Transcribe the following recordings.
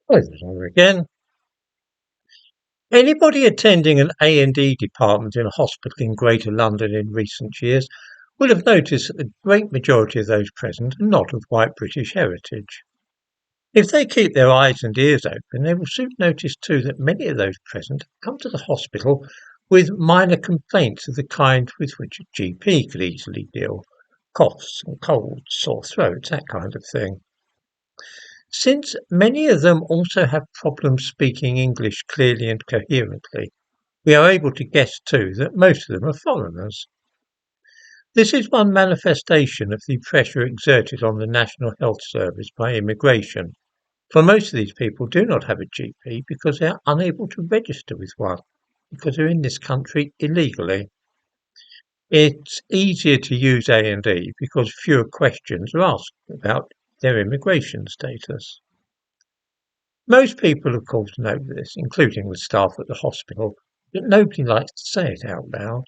Hello again. Anybody attending an A&E department in a hospital in Greater London in recent years will have noticed that the great majority of those present are not of white British heritage. If they keep their eyes and ears open, they will soon notice too that many of those present come to the hospital with minor complaints of the kind with which a GP could easily deal: coughs and colds, sore throats, that kind of thing. Since many of them also have problems speaking English clearly and coherently, we are able to guess too that most of them are foreigners. This is one manifestation of the pressure exerted on the National Health Service by immigration, for most of these people do not have a GP because they are unable to register with one, because they're in this country illegally. It's easier to use A&E because fewer questions are asked about their immigration status. Most people, of course, know this, including the staff at the hospital, but nobody likes to say it out loud.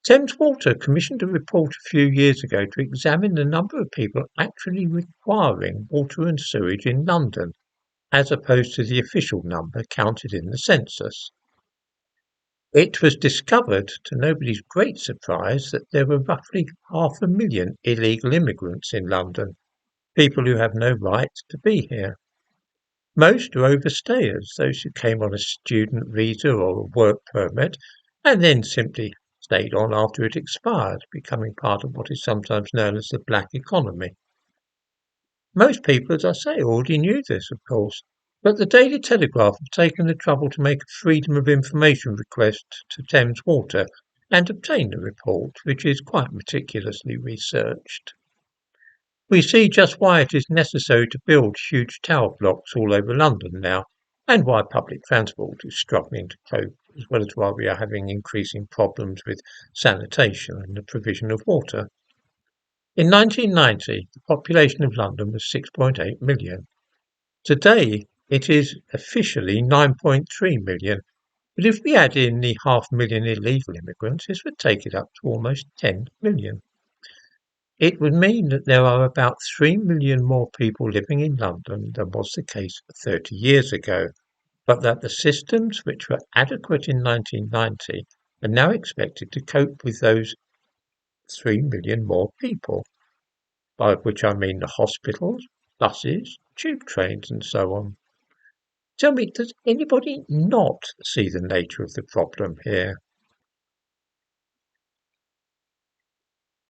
Thames Water commissioned a report a few years ago to examine the number of people actually requiring water and sewage in London, as opposed to the official number counted in the census. It was discovered, to nobody's great surprise, that there were roughly 500,000 illegal immigrants in London, people who have no right to be here. Most are overstayers, those who came on a student visa or a work permit and then simply stayed on after it expired, becoming part of what is sometimes known as the black economy. Most people, as I say, already knew this, of course, but the Daily Telegraph have taken the trouble to make a Freedom of Information request to Thames Water and obtain the report, which is quite meticulously researched. We see just why it is necessary to build huge tower blocks all over London now, and why public transport is struggling to cope, as well as why we are having increasing problems with sanitation and the provision of water. In 1990, the population of London was 6.8 million. Today, it is officially 9.3 million, but if we add in the 500,000 illegal immigrants, this would take it up to almost 10 million. It would mean that there are about 3 million more people living in London than was the case 30 years ago, but that the systems which were adequate in 1990 are now expected to cope with those 3 million more people, by which I mean the hospitals, buses, tube trains, and so on. Tell me, does anybody not see the nature of the problem here?